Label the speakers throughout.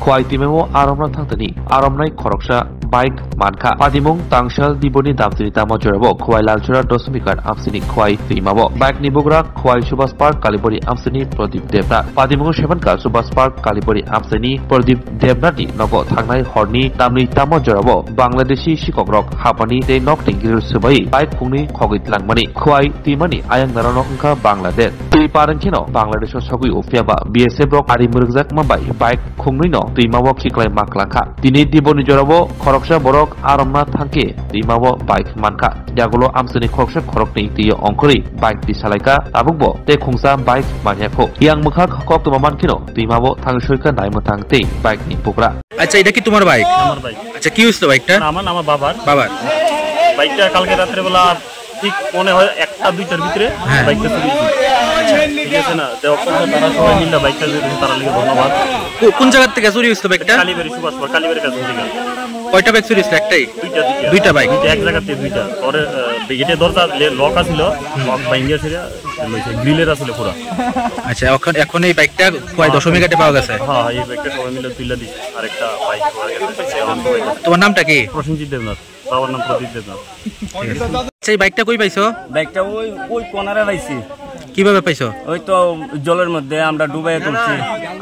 Speaker 1: khwai timemo aromna thangtani aromnai khoroksa bike manka padimung tangshal diboni damtini tamo jorabo khwai lalchura dosmikar amsini khwai timabo bike nibogra khwai subas park kalibori amsini pradip devna padimung shebankal subas park kalibori amsini pradip devna ni nogo thangnai horni namni tamo jorabo bangladeshi shikokrok hapani te nok tingir subai bike khungni khogit langmani khwai timani ayang narano ongka bangladesh tui parankino bangladesh sogui ufiaba BSF rok ari murgjak mabai bike khungni no timabo khiklai maklangkha dini diboni jorabo khoroksa borok aromna thangke timabo bike manka jagulo amsini khoroksa khorokni tiyo ongkori bike di salaika tabukbo te khungsa bike manyakho yang mukha kok tumaman kino timabo thangsoika naimotang te bike ni pukra
Speaker 2: আচ্ছা এটা কি তোমার bike?
Speaker 3: আমার bike.
Speaker 2: আচ্ছা কি হইছিল বাইকটা?
Speaker 3: আমার বাবার। বাইকটা কালকে রাত্রে বেলা ঠিক মনে হয় 1টা-2টার ভিতরে বাইকটা চুরি হয়েছে। ঠিক আছে না? তারা সবাই মিলে বাইকটা তারা লিখে ধন্যবাদ।
Speaker 2: কোন জায়গা থেকে চুরি হইছিল বাইকটা?
Speaker 3: কালীবাড়ি সুভাষ পার্ক কালীবাড়ির কাছে থেকে।
Speaker 2: কয়টা বাইক চুরি হইছিল? একটাই? দুইটা বাইক।
Speaker 3: এক জায়গাতে দুইটা। পরে গেটের দরজা লক আছিল, লক ভাঙিয়ে ছিল, গ্রিলের আছিল পুরো।
Speaker 2: আচ্ছা এখন এই বাইকটা কয় দশমিক ঘাটে পাওয়া গেছে?
Speaker 3: হ্যাঁ এই বাইকটা সবাই মিলে তুলে দিছে। আরেকটা বাইক পাওয়া গেছে।
Speaker 2: তোমার নামটা কি?
Speaker 3: প্রসেনজিৎ দেবনাথ। বাবার নাম প্রদীপ দেবনাথ।
Speaker 2: আচ্ছা এই বাইকটা কই পাইছো?
Speaker 4: বাইকটা ওই কোনারে পাইছি।
Speaker 2: কিভাবে পাইছো?
Speaker 4: ওই তো জলের মধ্যে আমরা ডুবাইয়া তুলছি।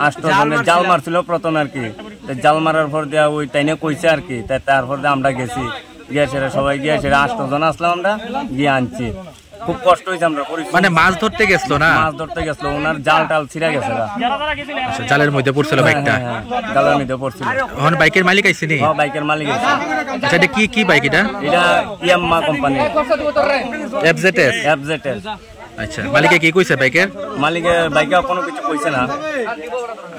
Speaker 4: 8 জনে জাল মারছিল প্রথমে আর কি। জাল মারার পর দিয়া ওই টাইনে কইছে আর কি। তারপর দিয়ে আমরা গেছি। গিয়েছে সবাই গিয়েছে 8 জন আসলাম আমরা গিয়ে আনছি। খুব কষ্ট হয়েছে আমরা
Speaker 2: মানে মাছ ধরতে গেছিল না?
Speaker 4: মাছ ধরতে গেছিল, ওনার জাল টাল ছিঁড়ে গেছে।
Speaker 2: আচ্ছা জালের মধ্যে পড়ছিল বাইকটা?
Speaker 4: জালের মধ্যে পড়ছিল।
Speaker 2: এখন বাইকের মালিক আইছেনি?
Speaker 4: হ্যাঁ বাইকের মালিক আইছে।
Speaker 2: আচ্ছা এটা কি বাইক এটা?
Speaker 4: এটা ইয়াম্মা কোম্পানি
Speaker 2: FZS। আচ্ছা মালিকে কি কইছে বাইকের?
Speaker 4: মালিকে বাইকে কোনো কিছু কইছে না।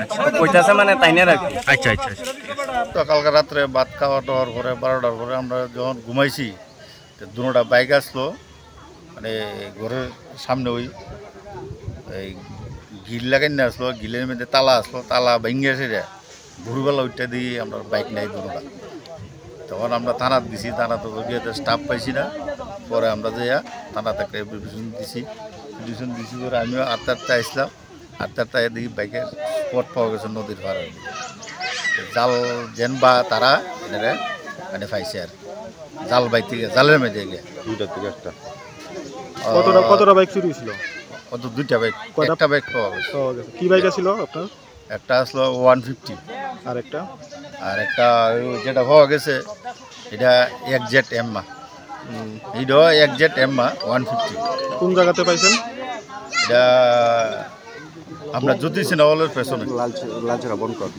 Speaker 4: আচ্ছা কইতাছে মানে তাইনে রাখি।
Speaker 2: আচ্ছা
Speaker 5: তো কালকে রাত্রে ভাত খাওয়া দাওয়ার পরে 12টার পরে আমরা যখন ঘুমাইছি দুটা বাইক আসলো, মানে ঘরের সামনে ওই গিল লাগাই নিয়ে আসলো, গিলের মধ্যে তালা আসলো, তালা ভেঙে এসে ভোরবেলা ওইটা দিয়ে আমরা বাইক নাই দুটা। তখন আমরা থানাত দিছি, থানাতে গিয়ে স্টাফ পাইছি না। পরে আমরা যাইয়া থানাতে একটা পিটিশন দিছি করে আমিও 8টা আসলাম। 8টায় দেখি বাইকের স্পট পাওয়া গেছে নদীর পাড়ে। জাল যেন বা তারা মানে পাইছে আর জাল বাইক থেকে জালের মধ্যে গিয়ে 2টার থেকে একটা।
Speaker 6: কতটা বাইক চুরি ছিল?
Speaker 5: কত 2টা বাইক, একটা বাইক পাওয়া গেছে।
Speaker 6: কি বাইক ছিল আপনার?
Speaker 5: একটা আসলো 150
Speaker 6: আর একটা
Speaker 5: যেটা পাওয়া গেছে এটা একজেট এম্মা। এইটাও একজেট এম্মা 150।
Speaker 6: কোন জায়গাতে পাইছেন?
Speaker 5: এটা আমরা জ্যোতিষ নগরের পেছনে।
Speaker 6: লালচেরা বনকর।